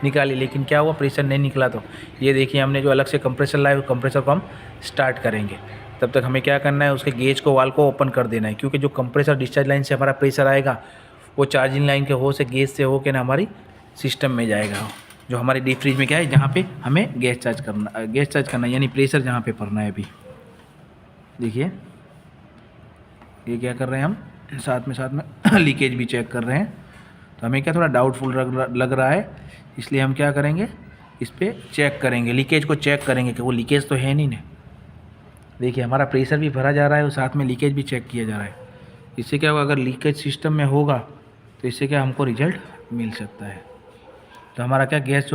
निकाली लेकिन क्या हुआ, प्रेशर नहीं निकला, तो ये देखिए हमने जो अलग से कंप्रेसर लाए, कंप्रेसर को हम स्टार्ट करेंगे। तब तक हमें क्या करना है, उसके गेज को वाल को ओपन कर देना है, क्योंकि जो कंप्रेसर डिस्चार्ज लाइन से हमारा प्रेशर आएगा वो चार्जिंग लाइन के हो से गेज से हो के ना हमारी सिस्टम में जाएगा, जो हमारी डीप फ्रीज में क्या है, जहाँ पे हमें गैस चार्ज करना यानी प्रेशर जहाँ पे भरना है। अभी देखिए ये क्या कर रहे हैं हम, साथ में लीकेज भी चेक कर रहे हैं। तो हमें क्या थोड़ा डाउटफुल लग रहा है, इसलिए हम क्या करेंगे, इस पर चेक करेंगे, लीकेज को चेक करेंगे कि वो लीकेज तो है नहीं ना। देखिए हमारा प्रेशर भी भरा जा रहा है और साथ में लीकेज भी चेक किया जा रहा है। इससे क्या होगा, अगर लीकेज सिस्टम में होगा तो इससे क्या हमको रिजल्ट मिल सकता है। तो हमारा क्या गैस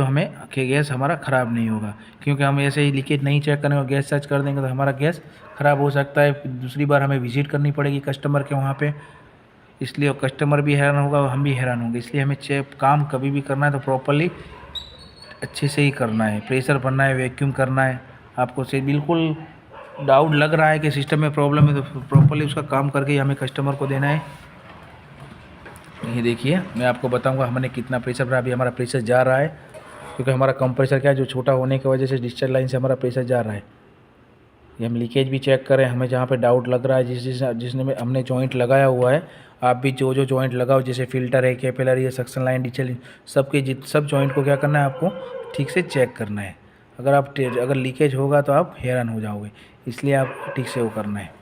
गैस हमारा ख़राब नहीं होगा, क्योंकि हम ऐसे ही लीकेज नहीं चेक करेंगे और गैस चार्ज कर देंगे तो हमारा गैस ख़राब हो सकता है। दूसरी बार हमें विजिट करनी पड़ेगी कस्टमर के वहाँ पे, इसलिए कस्टमर भी हैरान होगा और हम भी हैरान होंगे। इसलिए हमें काम कभी भी करना है तो प्रॉपरली अच्छे से ही करना है। प्रेशर भरना है, वैक्यूम करना है। आपको से बिल्कुल डाउट लग रहा है कि सिस्टम में प्रॉब्लम है तो प्रॉपरली उसका काम करके ही हमें कस्टमर को देना है। ये देखिए मैं आपको बताऊंगा हमने कितना प्रेशर भरा। अभी हमारा प्रेशर जा रहा है, क्योंकि हमारा कंप्रेसर क्या है, जो छोटा होने की वजह से डिस्चार्ज लाइन से हमारा प्रेशर जा रहा है। ये हम लीकेज भी चेक करें, हमें जहाँ पे डाउट लग रहा है, जिसने हमने जॉइंट लगाया हुआ है। आप भी जो जॉइंट लगाओ, जैसे फिल्टर है, कैपिलरी है, सक्शन लाइन, डिस्चार्ज, सब जॉइंट को क्या करना है, आपको ठीक से चेक करना है। अगर लीकेज होगा तो आप हैरान हो जाओगे, इसलिए आप ठीक से वो करना है।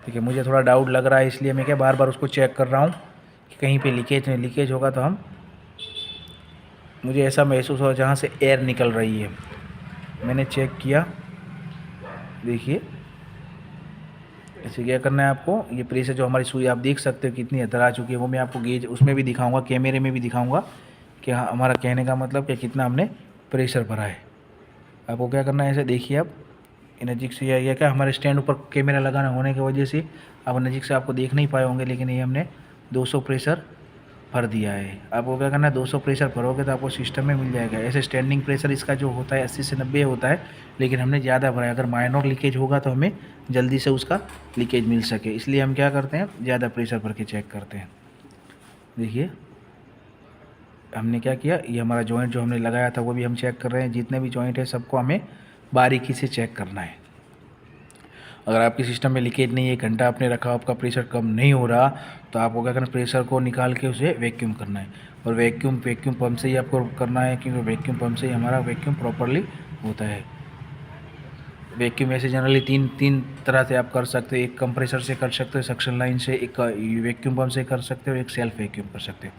ठीक है, मुझे थोड़ा डाउट लग रहा है, इसलिए मैं क्या बार बार उसको चेक कर रहा हूँ कि कहीं पे लीकेज होगा तो मुझे ऐसा महसूस हुआ जहाँ से एयर निकल रही है। मैंने चेक किया देखिए ऐसे क्या करना है आपको, ये प्रेशर जो हमारी सुई आप देख सकते हो कितनी अंदर आ चुकी है, वो मैं आपको गेज उसमें भी दिखाऊंगा, कैमरे में भी दिखाऊंगा कि हाँ हमारा कहने का मतलब कि कितना हमने प्रेशर भरा है। आपको क्या करना है, ऐसे देखिए आप नज़दीक से, या क्या हमारे स्टैंड ऊपर कैमरा लगाना होने की वजह से आप नज़दीक से आपको देख नहीं पाए होंगे, लेकिन ये हमने 200 प्रेशर भर दिया है। आपको क्या करना है, 200 प्रेशर भरोगे तो आपको सिस्टम में मिल जाएगा। ऐसे स्टैंडिंग प्रेशर इसका जो होता है 80 से 90 होता है, लेकिन हमने ज़्यादा भरा है। अगर माइनर लीकेज होगा तो हमें जल्दी से उसका लीकेज मिल सके, इसलिए हम क्या करते हैं, ज़्यादा प्रेशर भर के चेक करते हैं। देखिए हमने क्या किया, ये हमारा जॉइंट जो हमने लगाया था वो भी हम चेक कर रहे हैं। जितने भी जॉइंट है सबको हमें बारीकी से चेक करना है। अगर आपके सिस्टम में लीकेज नहीं है, 1 घंटा आपने रखा, आपका प्रेशर कम नहीं हो रहा, तो आपको क्या करना है, प्रेशर को निकाल के उसे वैक्यूम करना है। और वैक्यूम पंप से ही आपको करना है, क्योंकि वैक्यूम पंप से ही हमारा वैक्यूम प्रॉपरली होता है। वैक्यूम ऐसे जनरली तीन तरह से आप कर सकते हो। एक कंप्रेसर से कर सकते हो, सक्शन लाइन से, एक वैक्यूम पंप से कर सकते हो, एक सेल्फ वैक्यूम कर सकते हो।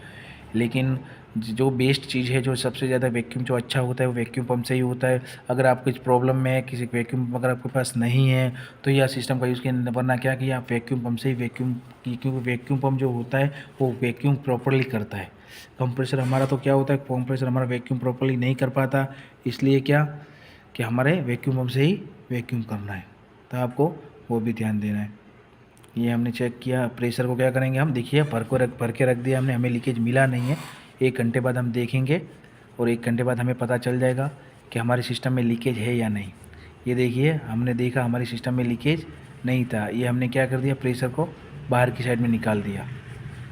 लेकिन जो बेस्ट चीज़ है, जो सबसे ज़्यादा वैक्यूम जो अच्छा होता है वो वैक्यूम पंप से ही होता है। अगर आप कुछ प्रॉब्लम में है, किसी वैक्यूम अगर आपके पास नहीं है तो यह सिस्टम का यूज़ किया, वरना क्या कि आप वैक्यूम पंप से ही वैक्यूम की, क्योंकि वैक्यूम पंप जो होता है वो वैक्यूम प्रॉपरली करता है। कंप्रेसर हमारा तो क्या होता है, कंप्रेसर हमारा वैक्यूम प्रॉपरली नहीं कर पाता, इसलिए क्या कि हमारे वैक्यूम पंप से ही वैक्यूम करना है, तो आपको वो भी ध्यान देना है। ये हमने चेक किया। प्रेशर को क्या करेंगे हम, देखिए भर के रख दिया हमने, हमें लीकेज मिला नहीं है। 1 घंटे बाद हम देखेंगे और 1 घंटे बाद हमें पता चल जाएगा कि हमारे सिस्टम में लीकेज है या नहीं। ये देखिए हमने देखा हमारे सिस्टम में लीकेज नहीं था। ये हमने क्या कर दिया, प्रेशर को बाहर की साइड में निकाल दिया।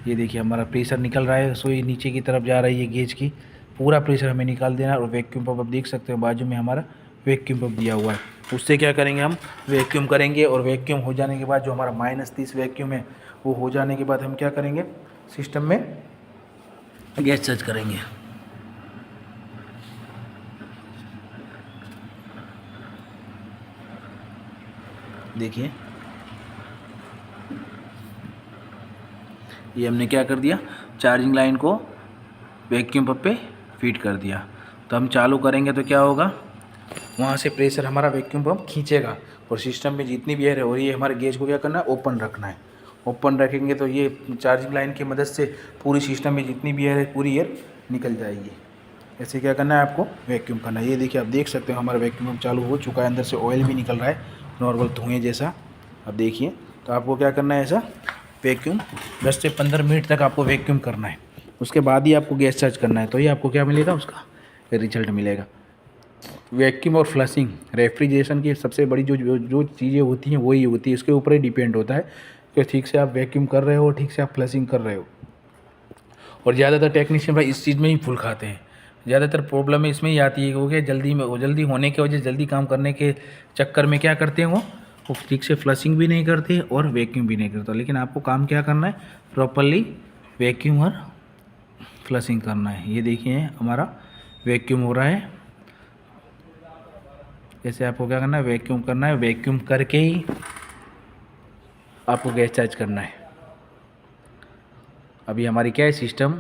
ये देखिए हमारा प्रेशर निकल रहा है, सुई नीचे की तरफ जा रही है गेज की, पूरा प्रेशर हमें निकाल देना। और वैक्यूम पंप आप देख सकते हो बाजू में हमारा वैक्यूम पंप दिया हुआ है। उससे क्या करेंगे, हम वैक्यूम करेंगे और वैक्यूम हो जाने के बाद जो हमारा -30 वैक्यूम है वो हो जाने के बाद हम क्या करेंगे, सिस्टम में गैस सर्च करेंगे। देखिए ये हमने क्या कर दिया, चार्जिंग लाइन को वैक्यूम पंप पे फीड कर दिया। तो हम चालू करेंगे तो क्या होगा, वहाँ से प्रेशर हमारा वैक्यूम पंप खींचेगा और सिस्टम में जितनी भी एयर है, और ये हमारे गेज को क्या करना है, ओपन रखना है। ओपन रखेंगे तो ये चार्जिंग लाइन की मदद से पूरी सिस्टम में जितनी भी एयर है पूरी एयर निकल जाएगी। ऐसे क्या करना है, आपको वैक्यूम करना है। ये देखिए आप देख सकते हो हमारा वैक्यूम पंप चालू हो चुका है, अंदर से ऑयल भी निकल रहा है नॉर्मल धुएँ जैसा। अब देखिए तो आपको क्या करना है, ऐसा वैक्यूम 10 से 15 मिनट तक आपको वैक्यूम करना है। उसके बाद ही आपको गैस चार्ज करना है, तो ही आपको क्या मिलेगा, उसका रिजल्ट मिलेगा। वैक्यूम और फ्लशिंग रेफ्रिजरेशन की सबसे बड़ी जो चीज़ें होती हैं वही होती है, इसके ऊपर ही डिपेंड होता है कि ठीक से आप वैक्यूम कर रहे हो, ठीक से आप फ्लशिंग कर रहे हो। और ज़्यादातर टेक्नीशियन भाई इस चीज़ में ही फूल खाते हैं। ज़्यादातर प्रॉब्लम इसमें ही आती है क्योंकि जल्दी होने की वजह, जल्दी काम करने के चक्कर में क्या करते हैं वो ठीक से फ्लशिंग भी नहीं करते और वैक्यूम भी नहीं करता। लेकिन आपको काम क्या करना है, प्रॉपरली वैक्यूम और फ्लशिंग करना है। ये देखिए हमारा वैक्यूम हो रहा है। जैसे आपको क्या करना है, वैक्यूम करना है, वैक्यूम करके ही आपको गैस चार्ज करना है। अभी हमारी क्या है, सिस्टम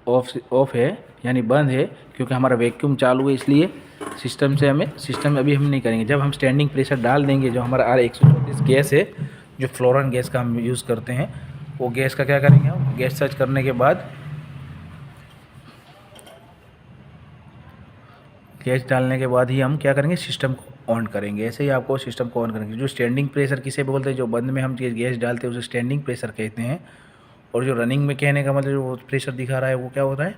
ऑफ है यानी बंद है, क्योंकि हमारा वैक्यूम चालू है, इसलिए सिस्टम अभी हम नहीं करेंगे। जब हम स्टैंडिंग प्रेशर डाल देंगे, जो हमारा R134 गैस है, जो फ्लोरन गैस का हम यूज़ करते हैं, वो गैस का क्या करेंगे हम, गैस चार्ज करने के बाद गैस डालने के बाद ही हम क्या करेंगे, सिस्टम को ऑन करेंगे। ऐसे ही आपको सिस्टम को ऑन करेंगे। जो स्टैंडिंग प्रेशर किसे बोलते हैं, जो बंद में हम गैस डालते हैं उसे स्टैंडिंग प्रेशर कहते हैं। और जो रनिंग में कहने का मतलब जो प्रेशर दिखा रहा है वो क्या होता है,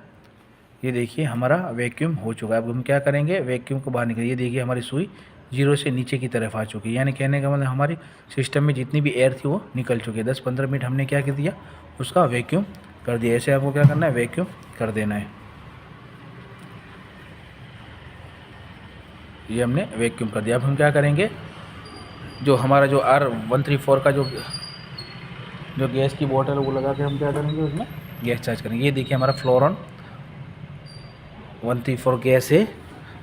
ये देखिए हमारा वैक्यूम हो चुका है। अब हम क्या करेंगे, वैक्यूम को बाहर निकालिए। ये देखिए हमारी सुई 0 से नीचे की तरफ आ चुकी है, यानी कहने का मतलब हमारी सिस्टम में जितनी भी एयर थी वो निकल चुकी है। 10-15 मिनट हमने क्या कर दिया, उसका वैक्यूम कर दिया। ऐसे आपको क्या करना है, वैक्यूम कर देना है। ये हमने वैक्यूम कर दिया। अब हम क्या करेंगे, जो हमारा जो R134 का जो गैस की बोतल है वो लगा के हम क्या करेंगे, उसमें गैस चार्ज करेंगे। ये देखिए हमारा फ्लोरन 134 गैस है।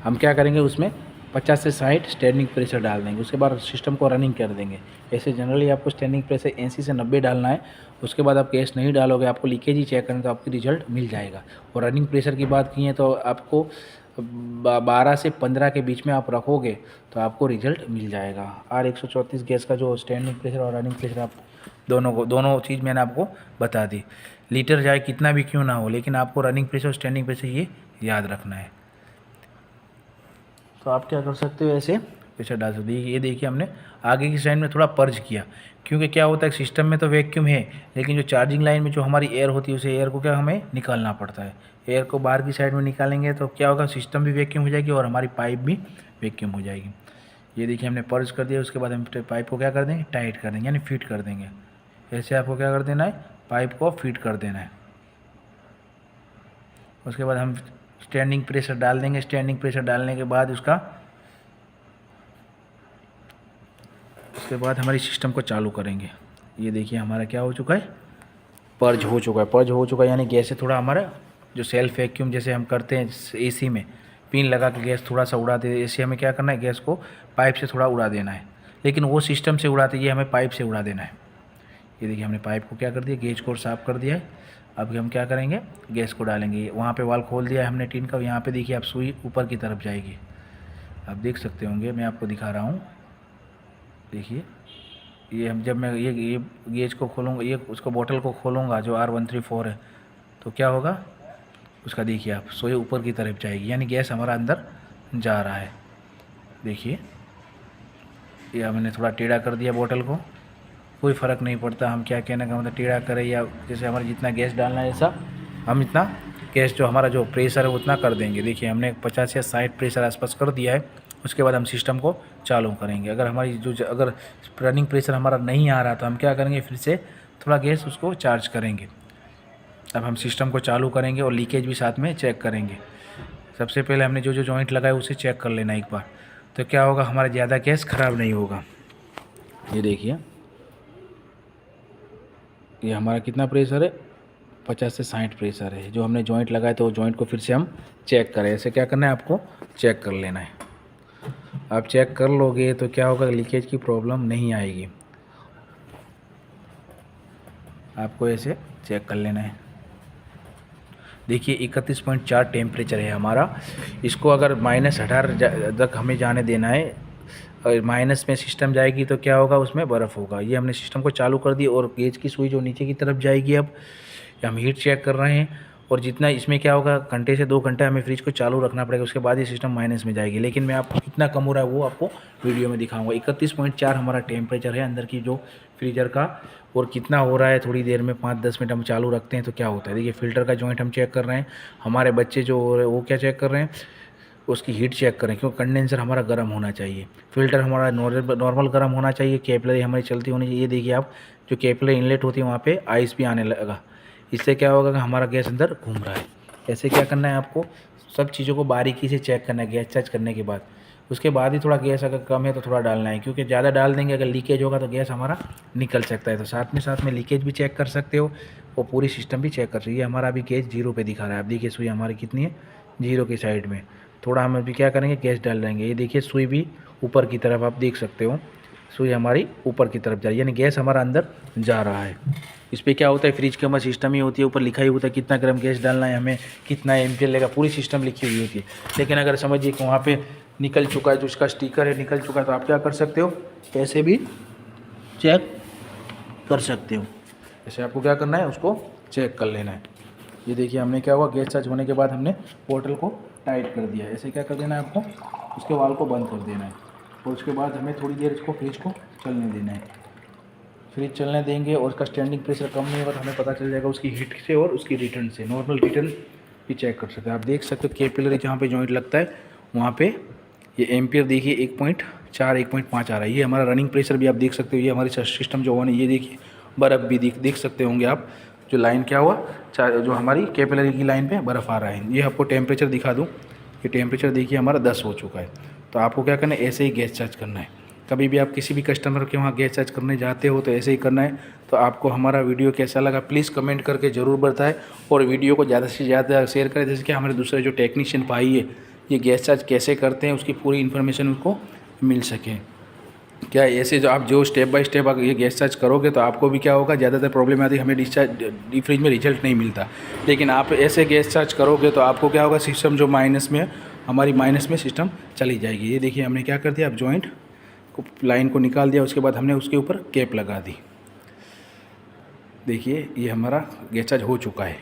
हम क्या करेंगे, उसमें 50 से 60 स्टैंडिंग प्रेशर डाल देंगे। उसके बाद सिस्टम को रनिंग कर देंगे। ऐसे जनरली आपको स्टैंडिंग प्रेशर 80 से 90 डालना है। उसके बाद आप गैस नहीं डालोगे, आपको लीकेज ही चेक करें तो आपकी रिजल्ट मिल जाएगा। और रनिंग प्रेशर की बात की है तो आपको 12 से 15 के बीच में आप रखोगे तो आपको रिजल्ट मिल जाएगा। R134 गैस का जो स्टैंडिंग प्रेशर और रनिंग प्रेशर आप दोनों चीज़ मैंने आपको बता दी। लीटर जाए कितना भी क्यों ना हो, लेकिन आपको रनिंग प्रेशर और स्टैंडिंग प्रेशर ये याद रखना है। तो आप क्या कर सकते हो, ऐसे प्रेशर डाल सकते हो। ये देखिए हमने आगे की साइड में थोड़ा पर्ज किया, क्योंकि क्या होता है सिस्टम में तो वैक्यूम है, लेकिन जो चार्जिंग लाइन में जो हमारी एयर होती है उसे एयर को क्या हमें निकालना पड़ता है। एयर को बाहर की साइड में निकालेंगे तो क्या होगा, सिस्टम भी वैक्यूम हो जाएगी और हमारी पाइप भी वैक्यूम हो जाएगी। ये देखिए हमने पर्ज कर दिया। उसके बाद हम पाइप को क्या कर देंगे, टाइट कर देंगे, यानी फिट कर देंगे। ऐसे आपको क्या कर देना है, पाइप को फिट कर देना है। उसके बाद हम स्टैंडिंग प्रेशर डाल देंगे। स्टैंडिंग प्रेशर डालने के बाद उसके बाद हमारी सिस्टम को चालू करेंगे। ये देखिए हमारा क्या हो चुका है, पर्ज हो चुका है, यानी गैस से थोड़ा हमारा जो सेल्फ वैक्यूम जैसे हम करते हैं एसी में पिन लगा के गैस थोड़ा सा उड़ाते हैं, ऐसे हमें क्या करना है, गैस को पाइप से थोड़ा उड़ा देना है। लेकिन वो सिस्टम से उड़ाते, ये हमें पाइप से उड़ा देना है। ये देखिए हमने पाइप को क्या कर दिया, गेज को साफ़ कर दिया है। अब हम क्या करेंगे, गैस को डालेंगे। वहाँ पे वाल खोल दिया है हमने टिन का। यहाँ पे देखिए आप सुई ऊपर की तरफ जाएगी, आप देख सकते होंगे, मैं आपको दिखा रहा हूँ। देखिए ये हम जब मैं ये गेज को खोलूँगा, ये उसको बोतल को खोलूँगा जो R134 है, तो क्या होगा उसका, देखिए आप सुई ऊपर की तरफ जाएगी, यानी गैस हमारा अंदर जा रहा है। देखिए ये हमने थोड़ा टेढ़ा कर दिया बोतल को, कोई फ़र्क नहीं पड़ता हम क्या कहने का मतलब टेढ़ा करें या जैसे हमारे जितना गैस डालना है ऐसा हम इतना गैस जो हमारा जो प्रेशर है उतना कर देंगे। देखिए हमने 50 या 60 प्रेशर आसपास कर दिया है। उसके बाद हम सिस्टम को चालू करेंगे। अगर हमारी अगर रनिंग प्रेशर हमारा नहीं आ रहा तो हम क्या करेंगे, फिर से थोड़ा गैस उसको चार्ज करेंगे। अब हम सिस्टम को चालू करेंगे और लीकेज भी साथ में चेक करेंगे। सबसे पहले हमने जो जॉइंट लगाया उसे चेक कर लेना एक बार, तो क्या होगा, हमारा ज़्यादा गैस ख़राब नहीं होगा। ये देखिए ये हमारा कितना प्रेशर है, 50 से 60 प्रेशर है। जो हमने जॉइंट लगाया तो जॉइंट को फिर से हम चेक करें। ऐसे क्या करना है, आपको चेक कर लेना है। आप चेक कर लोगे तो क्या होगा, लीकेज की प्रॉब्लम नहीं आएगी। आपको ऐसे चेक कर लेना है। देखिए 31.4 टेम्परेचर है हमारा। इसको अगर -18 तक हमें जाने देना है, और माइनस में सिस्टम जाएगी तो क्या होगा, उसमें बर्फ़ होगा। ये हमने सिस्टम को चालू कर दी और गेज की सुई जो नीचे की तरफ जाएगी, अब हम हीट चेक कर रहे हैं। और जितना इसमें क्या होगा, घंटे से 2 घंटे हमें फ्रिज को चालू रखना पड़ेगा, उसके बाद ये सिस्टम माइनस में जाएगी। लेकिन मैं आपको कितना कम हो रहा है वो आपको वीडियो में दिखाऊंगा। 31.4 हमारा टेम्परेचर है अंदर की जो फ्रीजर का, और कितना हो रहा है थोड़ी देर में 5-10 मिनट हम चालू रखते हैं तो क्या होता है। देखिए फ़िल्टर का जॉइंट हम चेक कर रहे हैं। हमारे बच्चे जो हो रहे हैं वो क्या चेक कर रहे हैं, उसकी हीट चेक करें, क्योंकि कंडेंसर हमारा गर्म होना चाहिए, फ़िल्टर हमारा नॉर्मल गर्म होना चाहिए, कैपिलरी हमारी चलती होनी चाहिए। ये देखिए आप जो कैपिलरी इनलेट होती है वहाँ पे आइस भी आने लगा। इससे क्या होगा कि हमारा गैस अंदर घूम रहा है। ऐसे क्या करना है, आपको सब चीज़ों को बारीकी से चेक करना है गैस चार्ज करने के बाद। उसके बाद ही थोड़ा गैस अगर कम है तो थोड़ा डालना है, क्योंकि ज़्यादा डाल देंगे अगर लीकेज होगा तो गैस हमारा निकल सकता है। तो साथ में लीकेज भी चेक कर सकते हो और पूरी सिस्टम भी चेक कर सकते हो। ये हमारा अभी गैस 0 पे दिखा रहा है। आप देखिए सुई हमारी कितनी है, 0 की साइड में। थोड़ा हम अभी क्या करेंगे, गैस डाल देंगे। ये देखिए सुई भी ऊपर की तरफ, आप देख सकते हो सुई हमारी ऊपर की तरफ जा रही है, यानी गैस हमारा अंदर जा रहा है। इस पर क्या होता है, फ्रिज के अंदर सिस्टम ही होती है, ऊपर लिखा ही होता है कितना ग्राम गैस डालना है, हमें कितना एम्पियर लेगा, पूरी सिस्टम लिखी हुई होती है। लेकिन अगर समझिए कि वहाँ पे निकल चुका है, जो उसका स्टिकर है निकल चुका है, तो आप क्या कर सकते हो, ऐसे भी चेक कर सकते हो। ऐसे आपको क्या करना है, उसको चेक कर लेना है। ये देखिए हमने क्या हुआ, गैस चार्ज होने के बाद हमने बोतल को टाइट कर दिया। ऐसे क्या कर देना है आपको, उसके वाल को बंद कर देना है और उसके बाद हमें थोड़ी देर इसको फ्रिज को चलने देना है। फ्रिज चलने देंगे और उसका स्टैंडिंग प्रेशर कम नहीं होगा तो हमें पता चल जाएगा उसकी हीट से और उसकी रिटर्न से। नॉर्मल रिटर्न भी चेक कर सकते हैं। आप देख सकते हो कैपिलरी जहाँ पे जॉइंट लगता है वहाँ पे ये एम्पियर देखिए 1.4 1.5 आ रहा है। ये हमारा रनिंग प्रेशर भी आप देख सकते हो। ये हमारी सिस्टम जो ऑन है, ये देखिए बर्फ़ भी देख सकते होंगे आप, जो लाइन क्या हुआ, जो हमारी कैपिलरी की लाइन पे बर्फ़ आ रहा है। ये आपको टेम्परेचर दिखा दूँ, ये टेम्परेचर देखिए हमारा 10 हो चुका है। तो आपको क्या करना है, ऐसे ही गैस चार्ज करना है। कभी भी आप किसी भी कस्टमर के वहाँ गैस चार्ज करने जाते हो तो ऐसे ही करना है। तो आपको हमारा वीडियो कैसा लगा प्लीज़ कमेंट करके ज़रूर बताएं और वीडियो को ज़्यादा से ज़्यादा शेयर करें, जैसे कि हमारे दूसरे जो टेक्नीशियन भाई है ये गैस चार्ज कैसे करते हैं उसकी पूरी इन्फॉर्मेशन उनको मिल सके। क्या ऐसे जो आप जो स्टेप बाय स्टेप ये गैस चार्ज करोगे तो आपको भी क्या होगा, ज़्यादातर प्रॉब्लम आती है, हमें डीप फ्रिज में रिजल्ट नहीं मिलता। लेकिन आप ऐसे गैस चार्ज करोगे तो आपको क्या होगा, सिस्टम जो माइनस में हमारी माइनस में सिस्टम चली जाएगी। ये देखिए हमने क्या कर दिया, अब जॉइंट को लाइन को निकाल दिया, उसके बाद हमने उसके ऊपर कैप लगा दी। देखिए ये हमारा गेज चार्ज हो चुका है।